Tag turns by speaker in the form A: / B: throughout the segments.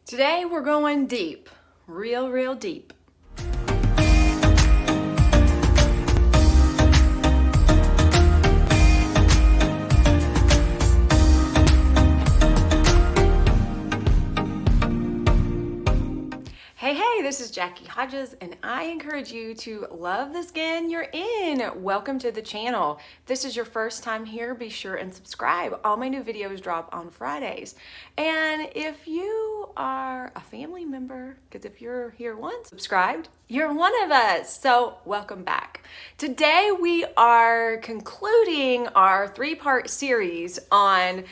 A: Today we're going deep, real deep. Hey, this is Jacqui Hodges, and I encourage you to love the skin you're in. Welcome to the channel. If this is your first time here, be sure and subscribe. All my new videos drop on Fridays. And if you are a family member, because if you're here once, subscribed, you're one of us. So welcome back. Today we are concluding our three-part series on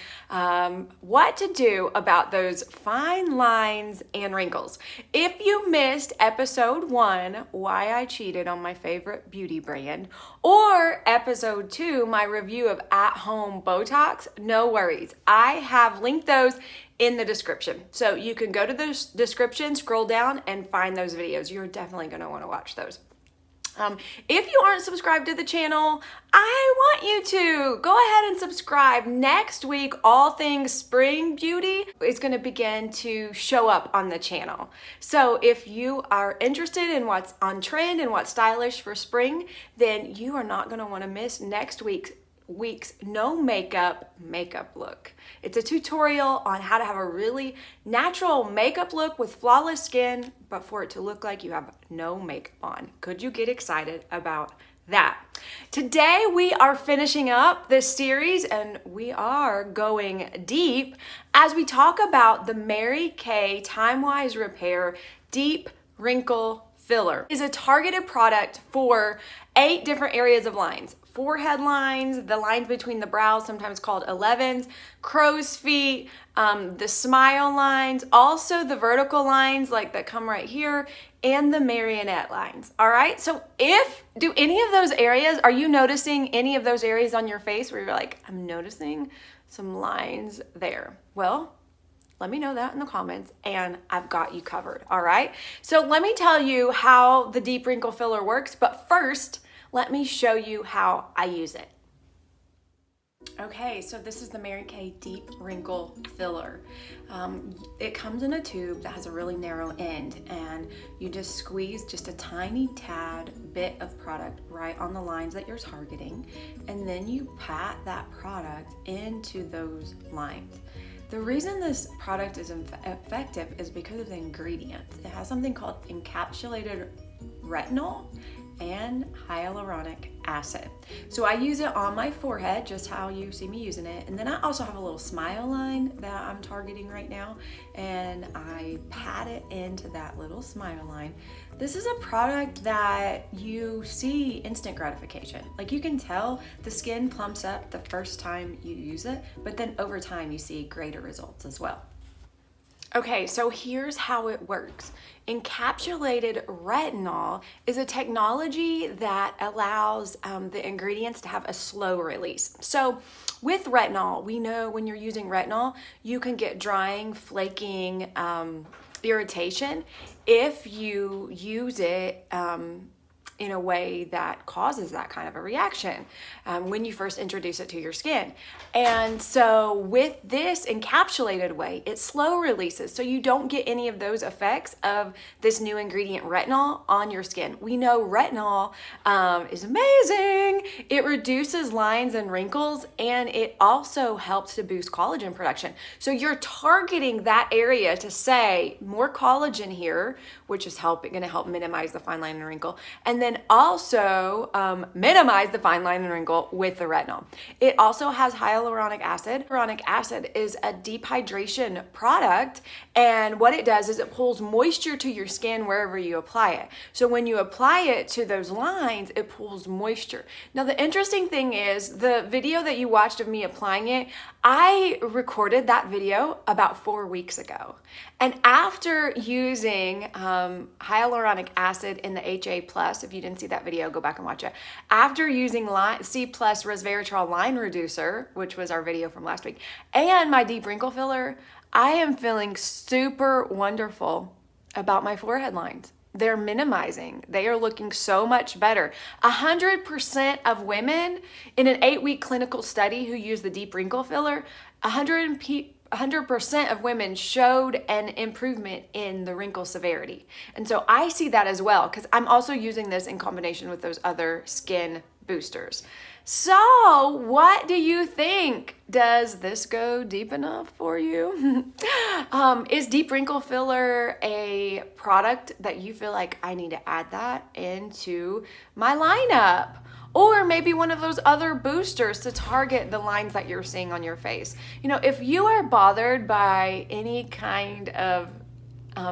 A: what to do about those fine lines and wrinkles. If you missed episode 1, why I cheated on my favorite beauty brand, or episode 2, my review of at-home Botox, no worries. I have linked those in the description. So you can go to the description, scroll down, and find those videos. You're definitely going to want to watch those. If you aren't subscribed to the channel, I want you to go ahead and subscribe. Next week, all things spring beauty is going to begin to show up on the channel. So if you are interested in what's on trend and what's stylish for spring, then you are not going to want to miss next week's no makeup look. It's a tutorial on how to have a really natural makeup look with flawless skin, but for it to look like you have no makeup on. Could you get excited about that? Today we are finishing up this series and we are going deep as we talk about the Mary Kay Timewise Repair Deep Wrinkle Filler. It is a targeted product for 8 different areas of lines. Forehead lines, the lines between the brows, sometimes called 11s, crow's feet, the smile lines, also the vertical lines like that come right here, and the marionette lines. All right, so do any of those areas, are you noticing any of those areas on your face where you're like, I'm noticing some lines there? Well, let me know that in the comments and I've got you covered, all right? So let me tell you how the Deep Wrinkle Filler works, but first, let me show you how I use it. Okay, so this is the Mary Kay Deep Wrinkle Filler. It comes in a tube that has a really narrow end, and you just squeeze just a tiny tad bit of product right on the lines that you're targeting, and then you pat that product into those lines. The reason this product is effective is because of the ingredients. It has something called encapsulated retinol and hyaluronic acid. So I use it on my forehead, just how you see me using it. And then I also have a little smile line that I'm targeting right now, and I pat it into that little smile line. This is a product that you see instant gratification. Like, you can tell the skin plumps up the first time you use it, but then over time you see greater results as well. Okay, so here's how it works. Encapsulated retinol is a technology that allows the ingredients to have a slow release. So with retinol, we know when you're using retinol, you can get drying, flaking, irritation if you use it in a way that causes that kind of a reaction when you first introduce it to your skin. And so with this encapsulated way, it slow releases, so you don't get any of those effects of this new ingredient retinol on your skin. We know retinol is amazing. It reduces lines and wrinkles, and it also helps to boost collagen production. So you're targeting that area to say more collagen here, which is going to help minimize the fine line and wrinkle, and then also minimize the fine line and wrinkle with the retinol. It also has hyaluronic acid. Hyaluronic acid is a dehydration product, and what it does is it pulls moisture to your skin wherever you apply it. So when you apply it to those lines, it pulls moisture. Now, the interesting thing is the video that you watched of me applying it, I recorded that video about 4 weeks ago. And after using hyaluronic acid in the HA+, if you didn't see that video, go back and watch it. After using C+ Resveratrol line reducer, which was our video from last week, and my deep wrinkle filler, I am feeling super wonderful about my forehead lines. They're minimizing. They are looking so much better. 100% of women in an 8-week clinical study who use the deep wrinkle filler, 100% 100% of women showed an improvement in the wrinkle severity. And so I see that as well, because I'm also using this in combination with those other skin boosters. So what do you think? Does this go deep enough for you? Is deep wrinkle filler a product that you feel like I need to add that into my lineup? Or maybe one of those other boosters to target the lines that you're seeing on your face. You know, if you are bothered by any kind of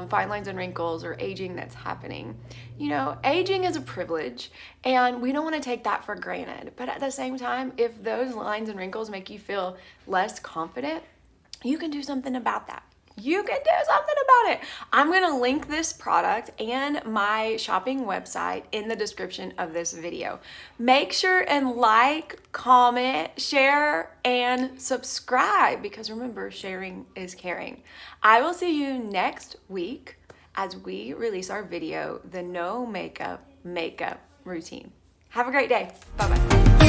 A: fine lines and wrinkles or aging that's happening, you know, aging is a privilege and we don't want to take that for granted. But at the same time, if those lines and wrinkles make you feel less confident, you can do something about that. You can do something about it. I'm going to link this product and my shopping website in the description of this video. Make sure and like, comment, share, and subscribe, because remember, sharing is caring. I will see you next week as we release our video, the no makeup routine. Have a great day. Bye-bye.